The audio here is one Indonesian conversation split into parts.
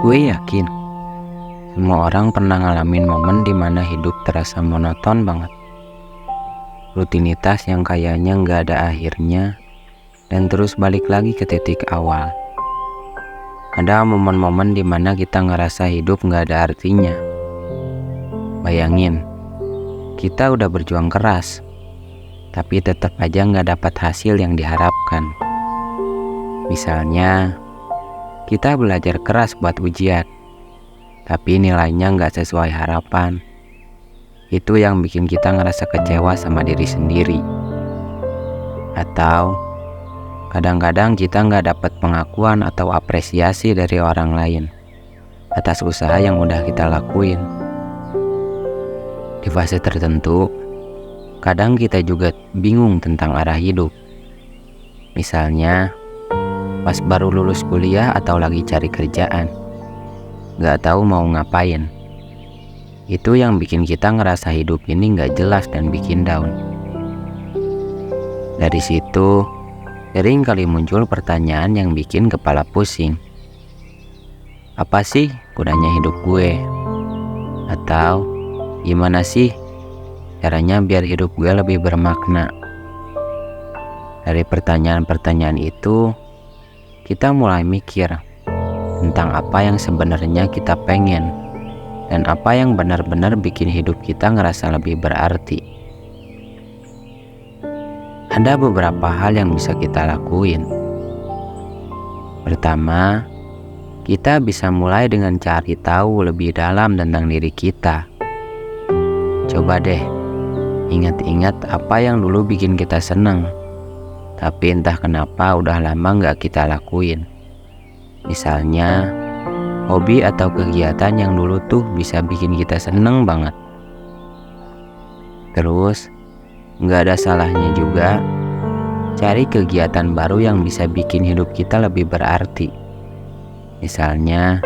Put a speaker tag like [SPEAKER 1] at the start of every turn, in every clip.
[SPEAKER 1] Gue yakin semua orang pernah ngalamin momen dimana hidup terasa monoton banget. Rutinitas yang kayaknya nggak ada akhirnya dan terus balik lagi ke titik awal. Ada momen-momen dimana kita ngerasa hidup nggak ada artinya. Bayangin, kita udah berjuang keras, tapi tetap aja nggak dapat hasil yang diharapkan. Misalnya, kita belajar keras buat ujian, tapi nilainya nggak sesuai harapan. Itu yang bikin kita ngerasa kecewa sama diri sendiri. Atau kadang-kadang kita nggak dapat pengakuan atau apresiasi dari orang lain atas usaha yang udah kita lakuin. Di fase tertentu, kadang kita juga bingung tentang arah hidup. Misalnya, pas baru lulus kuliah atau lagi cari kerjaan, gak tahu mau ngapain. Itu yang bikin kita ngerasa hidup ini gak jelas dan bikin down. Dari situ, sering kali muncul pertanyaan yang bikin kepala pusing. Apa sih gunanya hidup gue? Atau gimana sih caranya biar hidup gue lebih bermakna? Dari pertanyaan-pertanyaan itu, kita mulai mikir tentang apa yang sebenarnya kita pengen dan apa yang benar-benar bikin hidup kita ngerasa lebih berarti. Ada beberapa hal yang bisa kita lakuin. Pertama, kita bisa mulai dengan cari tahu lebih dalam tentang diri kita. Coba deh, ingat-ingat apa yang dulu bikin kita senang, tapi entah kenapa udah lama gak kita lakuin. Misalnya, hobi atau kegiatan yang dulu tuh bisa bikin kita seneng banget. Terus, gak ada salahnya juga cari kegiatan baru yang bisa bikin hidup kita lebih berarti. Misalnya,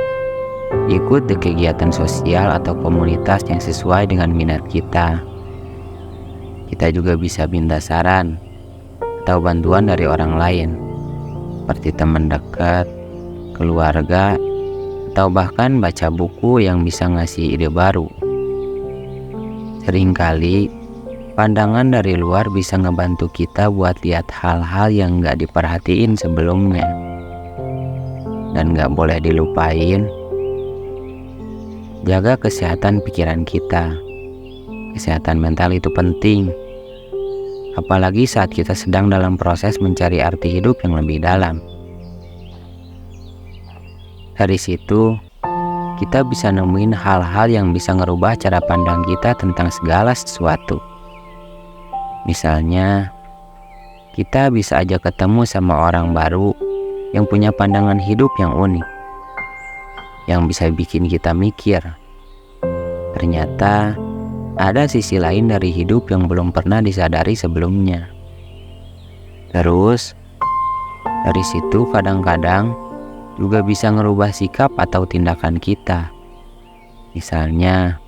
[SPEAKER 1] ikut di kegiatan sosial atau komunitas yang sesuai dengan minat kita. Kita juga bisa minta saran atau bantuan dari orang lain, seperti teman dekat, keluarga, atau bahkan baca buku yang bisa ngasih ide baru. Seringkali, pandangan dari luar bisa ngebantu kita buat lihat hal-hal yang gak diperhatiin sebelumnya. Dan gak boleh dilupain, jaga kesehatan pikiran kita. Kesehatan mental itu penting, apalagi saat kita sedang dalam proses mencari arti hidup yang lebih dalam. Dari situ, kita bisa nemuin hal-hal yang bisa ngerubah cara pandang kita tentang segala sesuatu. Misalnya, kita bisa aja ketemu sama orang baru yang punya pandangan hidup yang unik, yang bisa bikin kita mikir, ternyata ada sisi lain dari hidup yang belum pernah disadari sebelumnya. Terus, dari situ kadang-kadang juga bisa ngerubah sikap atau tindakan kita. Misalnya,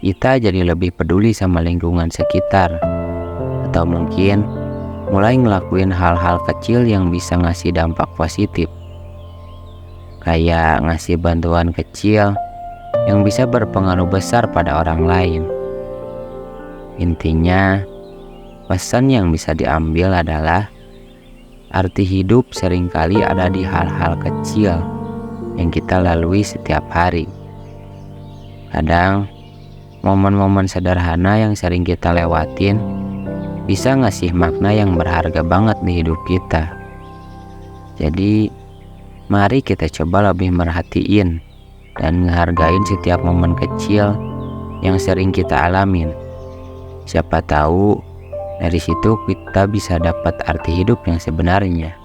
[SPEAKER 1] kita jadi lebih peduli sama lingkungan sekitar, atau mungkin mulai ngelakuin hal-hal kecil yang bisa ngasih dampak positif. Kayak ngasih bantuan kecil yang bisa berpengaruh besar pada orang lain. Intinya, pesan yang bisa diambil adalah arti hidup seringkali ada di hal-hal kecil yang kita lalui setiap hari. Kadang, momen-momen sederhana yang sering kita lewatin bisa ngasih makna yang berharga banget di hidup kita. Jadi, mari kita coba lebih merhatiin dan ngehargain setiap momen kecil yang sering kita alamin. Siapa tahu dari situ kita bisa dapat arti hidup yang sebenarnya.